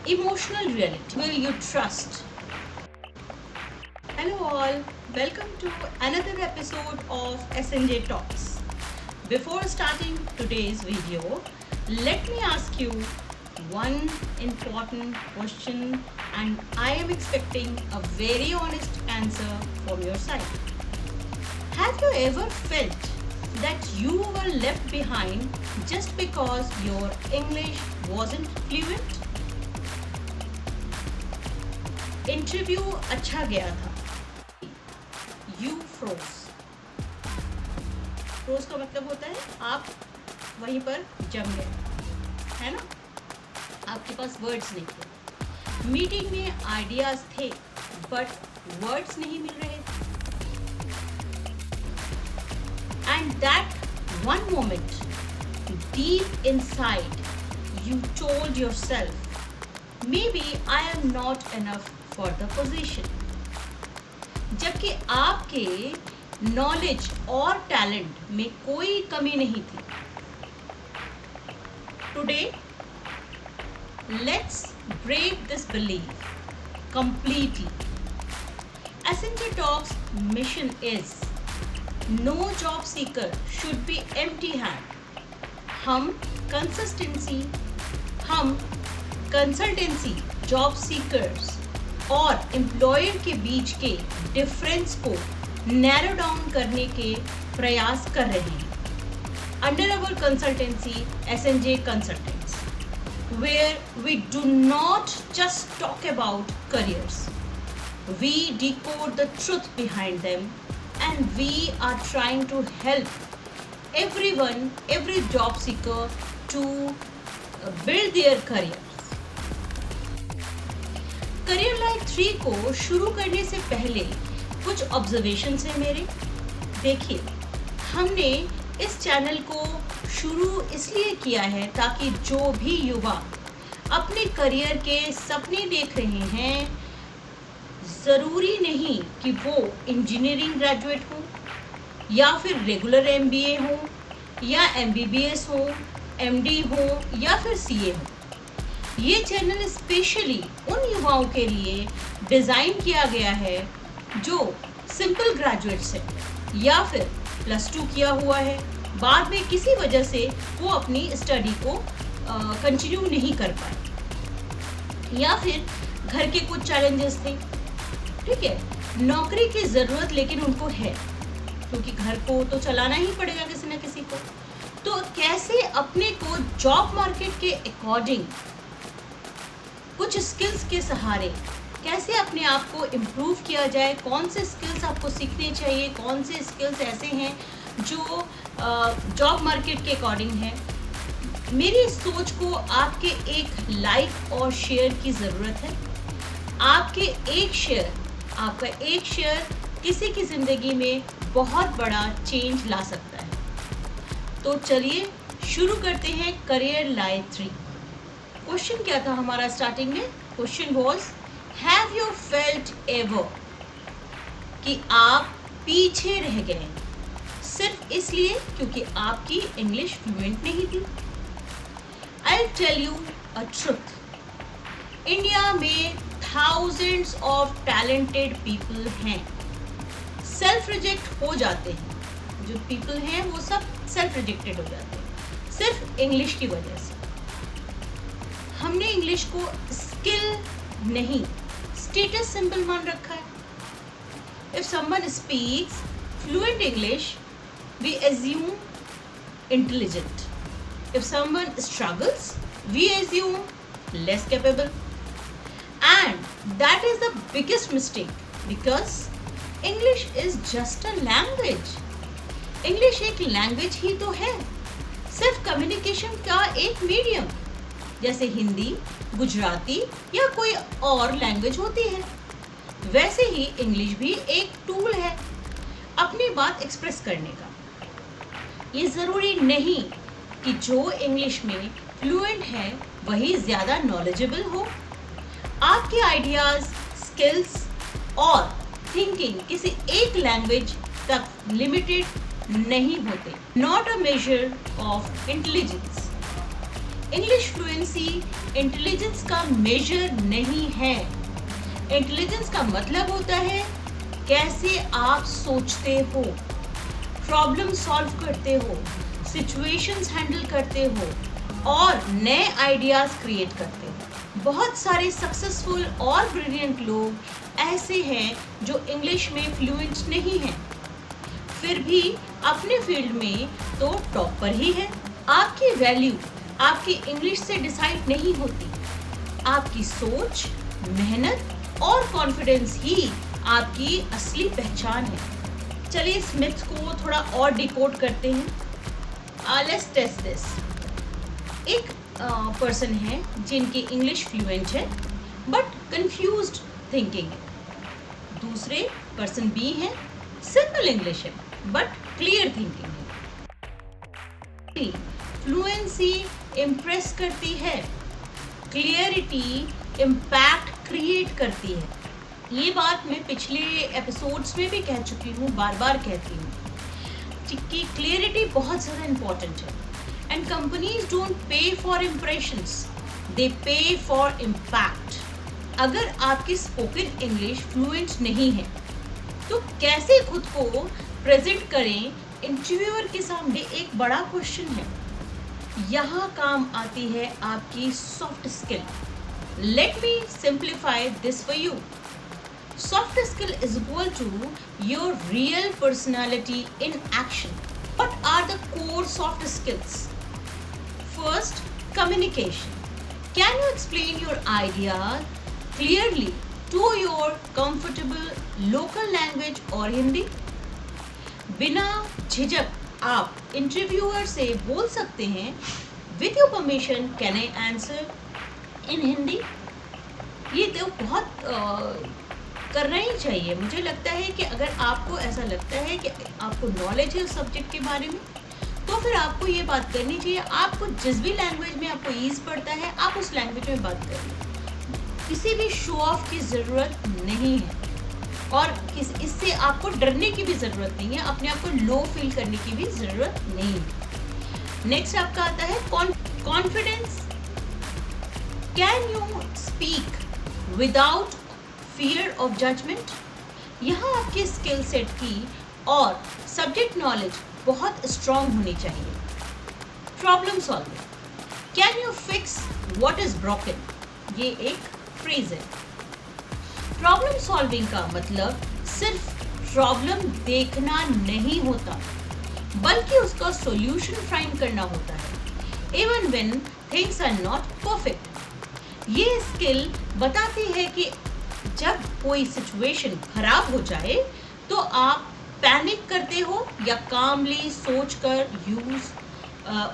Emotional reality. Will you trust? Hello all, welcome to another episode of SNJ Talks. Before starting today's video, let me ask you one important question, and I am expecting a very honest answer from your side. Have you ever felt that you were left behind just because your English wasn't fluent? Interview अच्छा गया था, you froze. Froze का मतलब होता है आप वहीं पर जम गए, है ना? आपके पास वर्ड्स नहीं थे। मीटिंग में आइडियाज थे बट वर्ड्स नहीं मिल रहे थे। And that one moment deep inside you told yourself, maybe I am not enough for the position. जबकि आपके नॉलेज और टैलेंट में कोई कमी नहीं थी। Today let's break this belief completely. SNJ Talks mission is no job seeker should be empty hand. हम consultancy job seekers और एम्प्लॉयर के बीच के डिफरेंस को नैरो डाउन करने के प्रयास कर रहे हैं under our consultancy SNJ consultants, where we do not just talk about careers, we decode the truth behind them and we are trying to help every job seeker to build their career. Career life 3 को शुरू करने से पहले कुछ observations हैं मेरे। देखिए, हमने इस चैनल को शुरू इसलिए किया है ताकि जो भी युवा अपने करियर के सपने देख रहे हैं, ज़रूरी नहीं कि वो इंजीनियरिंग ग्रेजुएट हो या फिर रेगुलर MBA हो या MBBS हो, MD हो या फिर CA हो। ये चैनल स्पेशली उन युवाओं के लिए डिज़ाइन किया गया है जो सिंपल ग्रेजुएट्स हैं या फिर +2 किया हुआ है, बाद में किसी वजह से वो अपनी स्टडी को कंटिन्यू नहीं कर पाए या फिर घर के कुछ चैलेंजेस थे। ठीक है, नौकरी की ज़रूरत लेकिन उनको है क्योंकि घर को तो चलाना ही पड़ेगा किसी न किसी को। तो कैसे अपने को जॉब मार्केट के अकॉर्डिंग कुछ स्किल्स के सहारे कैसे अपने आप को इम्प्रूव किया जाए, कौन से स्किल्स आपको सीखने चाहिए, कौन से स्किल्स ऐसे हैं जो जॉब मार्केट के अकॉर्डिंग हैं। मेरी इस सोच को आपके एक लाइक और शेयर की ज़रूरत है। आपका एक शेयर किसी की ज़िंदगी में बहुत बड़ा चेंज ला सकता है। तो चलिए शुरू करते हैं करियर लाइफ 3। क्वेश्चन क्या था हमारा स्टार्टिंग में? Question was, have you felt ever कि आप पीछे रह गए सिर्फ इसलिए क्योंकि आपकी इंग्लिश फ्लुएंट नहीं थी? I will tell you a truth, India में थाउजेंड्स ऑफ टैलेंटेड पीपल हैं, सेल्फ रिजेक्ट हो जाते हैं। जो पीपल हैं वो सब सेल्फ रिजेक्टेड हो जाते हैं सिर्फ इंग्लिश की वजह से। हमने इंग्लिश को स्किल नहीं, स्टेटस सिंबल मान रखा है। If someone speaks fluent English, we assume intelligent. If someone struggles, we assume less capable. And that is the biggest mistake because English is just a language. English एक language ही तो है, सिर्फ communication का एक मीडियम, जैसे हिंदी, गुजराती या कोई और लैंग्वेज होती है, वैसे ही इंग्लिश भी एक टूल है अपनी बात एक्सप्रेस करने का। ये ज़रूरी नहीं कि जो इंग्लिश में फ्लुएंट है वही ज़्यादा नॉलेजेबल हो। आपके आइडियाज़, स्किल्स और थिंकिंग किसी एक लैंग्वेज तक लिमिटेड नहीं होते। Not a measure of intelligence. English fluency intelligence का मेजर नहीं है। इंटेलिजेंस का मतलब होता है कैसे आप सोचते हो, प्रॉब्लम सॉल्व करते हो, सिचुएशंस हैंडल करते हो और नए आइडियाज क्रिएट करते हो। बहुत सारे सक्सेसफुल और ब्रिलियंट लोग ऐसे हैं जो इंग्लिश में फ्लुएंट नहीं हैं, फिर भी अपने फील्ड में तो टॉप पर ही है। आपकी वैल्यू आपकी इंग्लिश से डिसाइड नहीं होती, आपकी सोच, मेहनत और कॉन्फिडेंस ही आपकी असली पहचान है। चलिए इस मिथ को थोड़ा और डिकोड करते हैं। Let's test this. एक पर्सन है जिनकी इंग्लिश फ्लुएंट है बट कंफ्यूज्ड थिंकिंग है। दूसरे पर्सन बी है, सिंपल इंग्लिश है बट क्लियर थिंकिंग है। फ्लुएंसी इम्प्रेस करती है, क्लियरिटी इम्पैक्ट क्रिएट करती है। ये बात मैं पिछले एपिसोड्स में भी कह चुकी हूँ, बार बार कहती हूँ कि क्लियरिटी बहुत ज़्यादा इम्पॉर्टेंट है। And companies don't pay for impressions, they pay for impact. अगर आपकी स्पोकन इंग्लिश फ्लुएंट नहीं है तो कैसे खुद को प्रेजेंट करें इंटरव्यूअर के सामने, एक बड़ा क्वेश्चन है। यहाँ काम आती है आपकी soft skill. Let me simplify this for you. Soft skill is equal to your real personality in action. What are the core soft skills? First, communication. Can you explain your ideas clearly to your comfortable local language or Hindi? बिना झिझक आप interviewer से बोल सकते हैं, With your permission, can I answer in Hindi? ये तो बहुत करना ही चाहिए। मुझे लगता है कि अगर आपको ऐसा लगता है कि आपको नॉलेज है उस सब्जेक्ट के बारे में तो फिर आपको ये बात करनी चाहिए। आपको जिस भी लैंग्वेज में आपको ईज पड़ता है आप उस लैंग्वेज में बात करिए। किसी भी शो ऑफ की ज़रूरत नहीं है और इससे आपको डरने की भी ज़रूरत नहीं है, अपने आप को लो फील करने की भी ज़रूरत नहीं है। नेक्स्ट आपका आता है confidence. Can you speak without fear of judgement? यहाँ आपके स्किल सेट की और सब्जेक्ट नॉलेज बहुत स्ट्रॉन्ग होनी चाहिए। Problem solving. Can you fix what is broken? ये एक फ्रेज है। प्रॉब्लम सॉल्विंग का मतलब सिर्फ प्रॉब्लम देखना नहीं होता बल्कि उसका सॉल्यूशन फाइंड करना होता है, even when things are not perfect. ये स्किल बताती है कि जब कोई सिचुएशन खराब हो जाए तो आप पैनिक करते हो या कामली सोचकर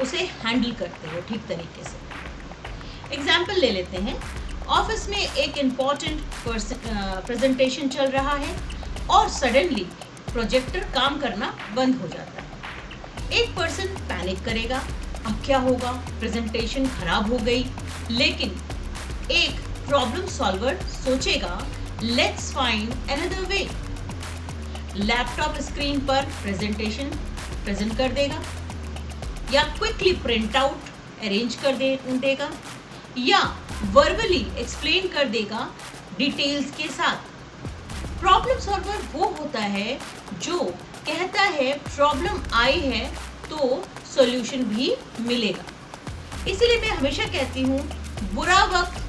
उसे हैंडल करते हो ठीक तरीके से। एग्जाम्पल ले लेते हैं। ऑफिस में एक इम्पॉर्टेंट प्रेजेंटेशन चल रहा है और सडनली प्रोजेक्टर काम करना बंद हो जाता है। एक पर्सन पैनिक करेगा, अब क्या होगा, प्रेजेंटेशन खराब हो गई। लेकिन एक प्रॉब्लम सॉल्वर सोचेगा, let's find another way. Laptop screen पर प्रेजेंटेशन प्रेजेंट कर देगा या क्विकली प्रिंट आउट अरेंज कर देगा या वर्बली एक्सप्लेन कर देगा डिटेल्स के साथ। प्रॉब्लम सॉल्वर वो होता है जो कहता है प्रॉब्लम आई है तो सॉल्यूशन भी मिलेगा। इसीलिए मैं हमेशा कहती हूँ बुरा वक्त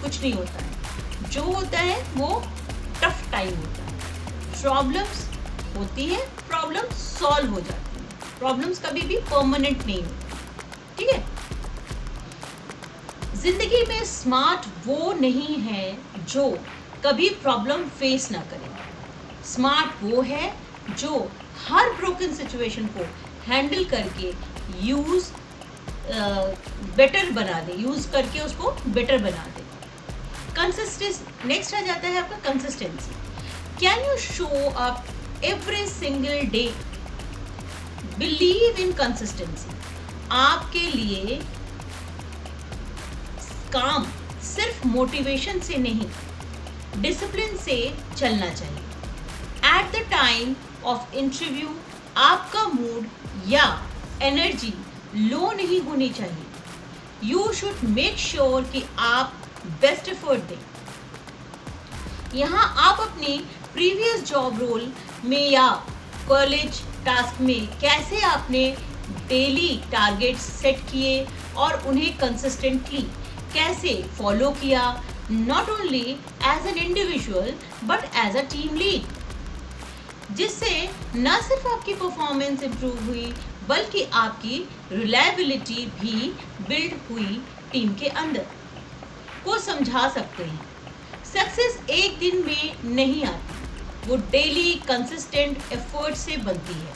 कुछ नहीं होता है, जो होता है वो टफ टाइम होता है। प्रॉब्लम्स होती है, प्रॉब्लम सॉल्व हो जाती है। प्रॉब्लम्स कभी भी परमानेंट नहीं होती, ठीक है। जिंदगी में स्मार्ट वो नहीं है जो कभी प्रॉब्लम फेस ना करे। स्मार्ट वो है जो हर ब्रोकन सिचुएशन को हैंडल करके बेटर बना दे, यूज करके उसको बेटर बना दे। कंसिस्टेंसी नेक्स्ट आ जाता है आपका consistency. Can you show up every single day? Believe in consistency. आपके लिए काम सिर्फ मोटिवेशन से नहीं, डिसिप्लिन से चलना चाहिए। At the time of interview आपका मूड या एनर्जी लो नहीं होनी चाहिए। यू शुड मेक श्योर कि आप बेस्ट एफर्ट दें। यहाँ आप अपनी प्रीवियस जॉब रोल में या कॉलेज टास्क में कैसे आपने डेली टारगेट्स सेट किए और उन्हें कंसिस्टेंटली कैसे फॉलो किया, not only as an individual but as a team lead, जिससे न सिर्फ आपकी परफॉर्मेंस इंप्रूव हुई बल्कि आपकी रिलायबिलिटी भी बिल्ड हुई टीम के अंदर। को समझा सकते हैं सक्सेस एक दिन में नहीं आती, वो डेली कंसिस्टेंट एफर्ट से बनती है।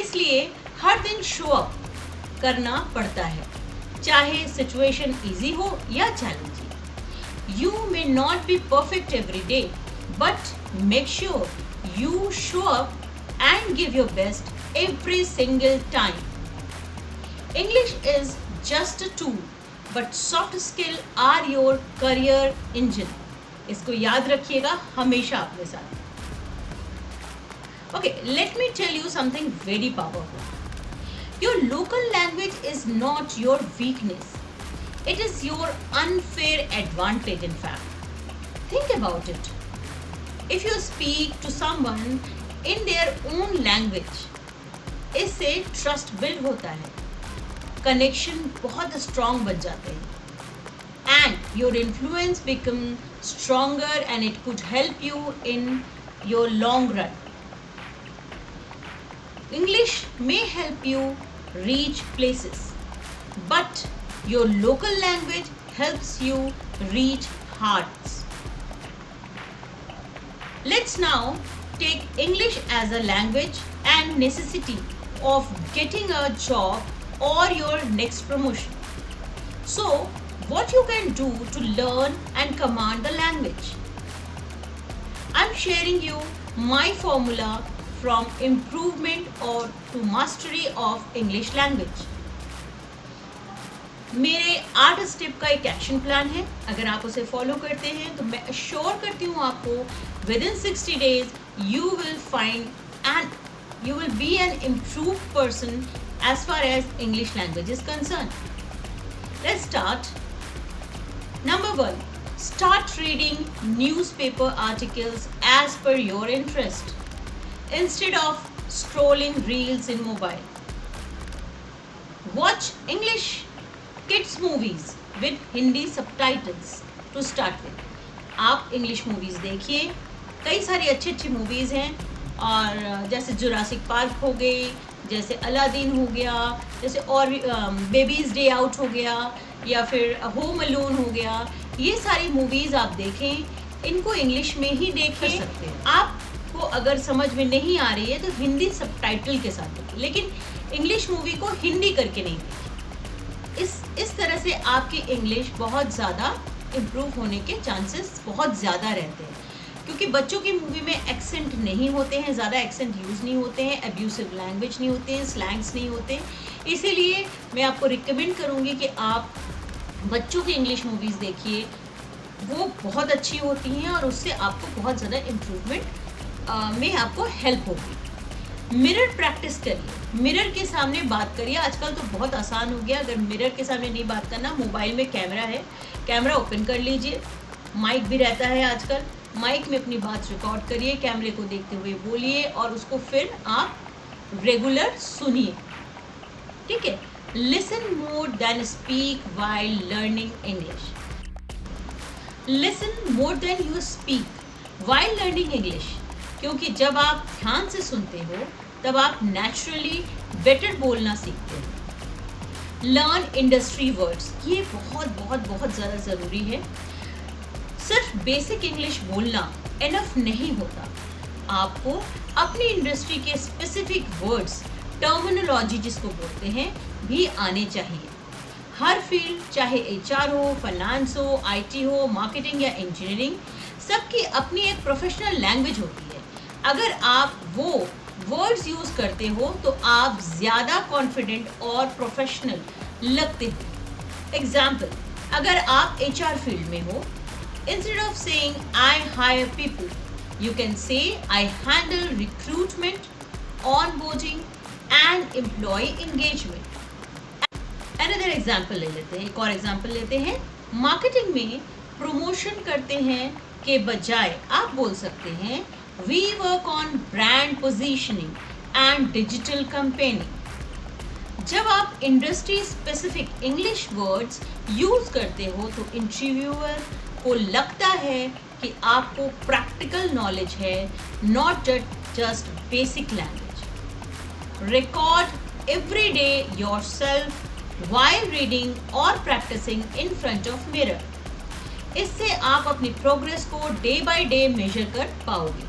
इसलिए हर दिन शो अप करना पड़ता है, चाहे सिचुएशन इजी हो या challenging. You may not be perfect every day but make sure you show up and give your best every single time. English is just a tool, but soft skill are your career engine. इसको याद रखिएगा हमेशा अपने साथ। Okay, let me tell you something very powerful. Your local language is not your weakness. It is your unfair advantage in fact. Think about it. If you speak to someone in their own language, इससे trust build होता है, connection बहुत strong बन जाते हैं and your influence become stronger and it could help you in your long run. English may help you reach places but your local language helps you reach hearts. Let's now take English as a language and necessity of getting a job or your next promotion. So, what you can do to learn and command the language? I'm sharing you my formula from improvement or to mastery of English language. मेरे 8 step का एक action plan है, अगर आप उसे follow करते हैं तो मैं अश्योर करती हूँ आपको with in 60 days you will find and you will be an improved person as far as English language is concerned. Let's start. Number 1, start reading newspaper articles as per your interest instead of scrolling reels in mobile. Watch English kids movies with Hindi subtitles to start with. आप English movies देखिए, कई सारी अच्छी अच्छी movies हैं, और जैसे Jurassic park हो गई, जैसे अलादीन हो गया, जैसे और बेबीज़ डे आउट हो गया, या फिर होम अलोन हो गया। ये सारी मूवीज़ आप देखें, इनको इंग्लिश में ही देख सकते हैं। आपको अगर समझ में नहीं आ रही है तो हिंदी सबटाइटल के साथ देखें, लेकिन इंग्लिश मूवी को हिंदी करके नहीं देखें। इस तरह से आपकी इंग्लिश बहुत ज़्यादा इम्प्रूव होने के चांसेस बहुत ज़्यादा रहते हैं, क्योंकि बच्चों की मूवी में एक्सेंट नहीं होते हैं, ज़्यादा एक्सेंट यूज़ नहीं होते हैं, अब्यूसिव लैंग्वेज नहीं होते हैं, स्लैंग्स नहीं होते। इसीलिए मैं आपको रिकमेंड करूँगी कि आप बच्चों की इंग्लिश मूवीज़ देखिए, वो बहुत अच्छी होती हैं और उससे आपको बहुत ज़्यादा इम्प्रूवमेंट में आपको हेल्प होगी। मिरर प्रैक्टिस करिए, मिरर के सामने बात करिए। आजकल तो बहुत आसान हो गया, अगर मिरर के सामने नहीं बात करना, मोबाइल में कैमरा है, कैमरा ओपन कर लीजिए, माइक भी रहता है आजकल, माइक में अपनी बात रिकॉर्ड करिए, कैमरे को देखते हुए बोलिए और उसको फिर आप रेगुलर सुनिए, ठीक है। Listen more than speak while learning English. Listen more than you speak while learning English, क्योंकि जब आप ध्यान से सुनते हो तब आप नेचुरली बेटर बोलना सीखते हो। लर्न इंडस्ट्री वर्ड्स, ये बहुत बहुत बहुत ज़्यादा ज़रूरी है। सिर्फ बेसिक इंग्लिश बोलना इनफ नहीं होता, आपको अपनी इंडस्ट्री के स्पेसिफिक वर्ड्स, टर्मिनोलॉजी जिसको बोलते हैं, भी आने चाहिए। हर फील्ड, चाहे HR हो, फाइनेंस हो, IT हो, मार्केटिंग या इंजीनियरिंग, सबकी अपनी एक प्रोफेशनल लैंग्वेज होती है। अगर आप वो वर्ड्स यूज़ करते हो तो आप ज़्यादा कॉन्फिडेंट और प्रोफेशनल लगते हो। एग्जाम्पल, अगर आप HR फील्ड में हो, instead of saying I hire people, you can say I handle recruitment, onboarding, and employee engagement. Another example ले लेते हैं, एक और एग्जाम्पल लेते हैं। मार्केटिंग में प्रमोशन करते हैं के बजाय आप बोल सकते हैं we work on brand positioning and digital campaigning. जब आप industry specific English words use करते हो तो इंटरव्यूअर को लगता है कि आपको प्रैक्टिकल नॉलेज है, not just basic language. Record every day yourself while reading और practising in front of mirror. इससे आप अपनी प्रोग्रेस को डे बाय डे मेजर कर पाओगे।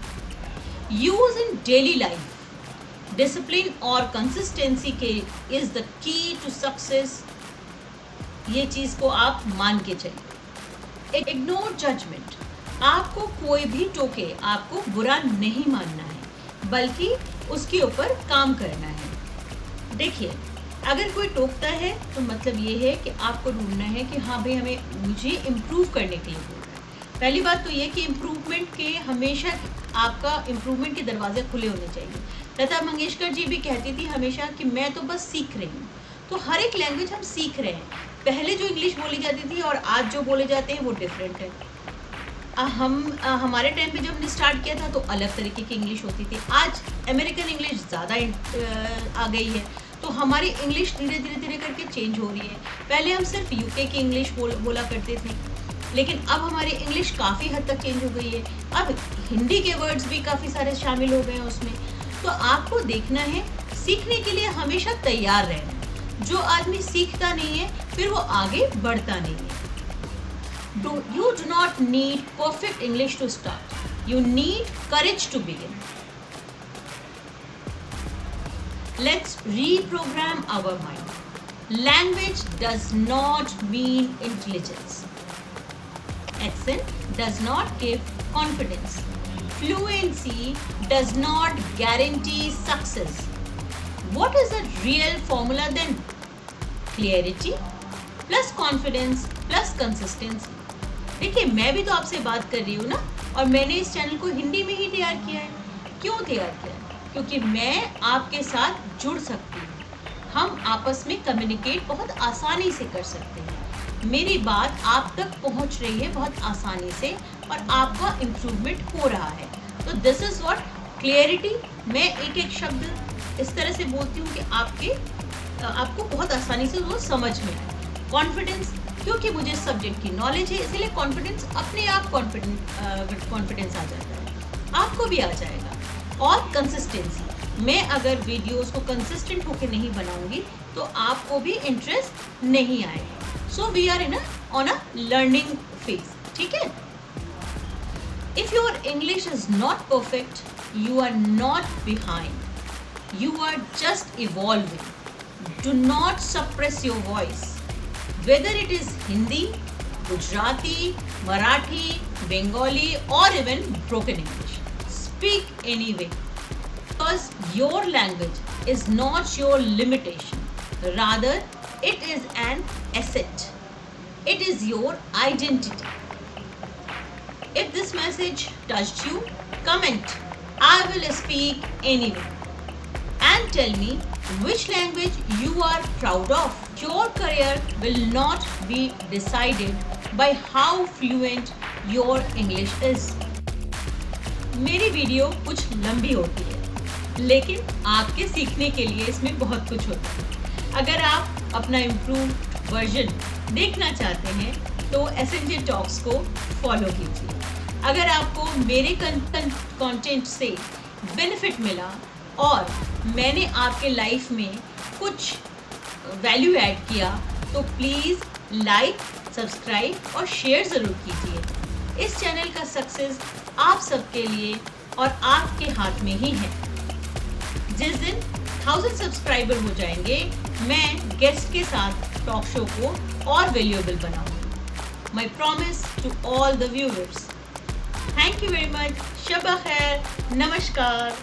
Use in daily life, discipline और कंसिस्टेंसी के is the key to success. ये चीज को आप मान के चलिए। इग्नोर जजमेंट, आपको कोई भी टोके आपको बुरा नहीं मानना है, बल्कि उसके ऊपर काम करना है। देखिए, अगर कोई टोकता है तो मतलब ये है कि आपको ढूंढना है कि हाँ भाई मुझे इम्प्रूव करने के लिए बोल रहा है। पहली बात तो ये कि इम्प्रूवमेंट के हमेशा आपका इम्प्रूवमेंट के दरवाजे खुले होने चाहिए। लता मंगेशकर जी भी कहती थी हमेशा कि मैं तो बस सीख रही हूँ। तो हर एक लैंग्वेज हम सीख रहे हैं। पहले जो इंग्लिश बोली जाती थी और आज जो बोले जाते हैं वो डिफरेंट है। हमारे टाइम पे जब हमने स्टार्ट किया था तो अलग तरीके की इंग्लिश होती थी। आज अमेरिकन इंग्लिश ज़्यादा आ गई है, तो हमारी इंग्लिश धीरे धीरे करके चेंज हो रही है। पहले हम सिर्फ यूके की इंग्लिश बोला करते थे, लेकिन अब हमारी इंग्लिश काफ़ी हद तक चेंज हो गई है। अब हिंदी के वर्ड्स भी काफ़ी सारे शामिल हो गए हैं उसमें। तो आपको देखना है, सीखने के लिए हमेशा तैयार रहना। जो आदमी सीखता नहीं है फिर वो आगे बढ़ता नहीं है। You do not need perfect English to start. You need courage to begin. Let's reprogram our mind. Language does not mean intelligence. Accent does not give confidence. Fluency does not guarantee success. What is the real formula then? Clarity plus confidence plus consistency. देखिए, मैं भी तो आपसे बात कर रही हूँ ना, और मैंने इस चैनल को हिंदी में ही तैयार किया है। क्यों तैयार किया है? क्योंकि मैं आपके साथ जुड़ सकती हूँ। हम आपस में कम्युनिकेट बहुत आसानी से कर सकते हैं। मेरी बात आप तक पहुँच रही है बहुत आसानी से और आपका इम्प्रूवमेंट हो रहा है। तो दिस इज़ व्हाट क्लियरिटी। मैं एक एक शब्द इस तरह से बोलती हूँ कि आपको बहुत आसानी से वो समझ में आए। कॉन्फिडेंस, क्योंकि मुझे सब्जेक्ट की नॉलेज है, इसलिए कॉन्फिडेंस अपने आप कॉन्फिडेंस आ जाता है, आपको भी आ जाएगा। और कंसिस्टेंसी, मैं अगर वीडियोस को कंसिस्टेंट होकर नहीं बनाऊंगी तो आपको भी इंटरेस्ट नहीं आएगा। So we are on a learning phase, ठीक है। If your English is not perfect, you are not behind, you are just evolving. Do not suppress your voice, whether it is Hindi, Gujarati, Marathi, Bengali or even broken English. Speak anyway, because your language is not your limitation. Rather, it is an asset. It is your identity. If this message touched you, comment, I will speak anyway. And tell me which language you are proud of. Your career will not be decided by how fluent your English is. मेरी video कुछ लंबी होती है, लेकिन आपके सीखने के लिए इसमें बहुत कुछ होता है। अगर आप अपना इम्प्रूव्ड वर्जन देखना चाहते हैं तो SNJ टॉक्स को फॉलो कीजिए। अगर आपको मेरे कंटेंट से बेनिफिट मिला और मैंने आपके लाइफ में कुछ वैल्यू ऐड किया तो प्लीज़ लाइक, सब्सक्राइब और शेयर ज़रूर कीजिए। इस चैनल का सक्सेस आप सबके लिए और आपके हाथ में ही है। जिस दिन 1000 सब्सक्राइबर हो जाएंगे, मैं गेस्ट के साथ टॉक शो को और वैल्यूएबल बनाऊंगी। My promise to all the viewers. Thank you very much. शब खैर, नमस्कार।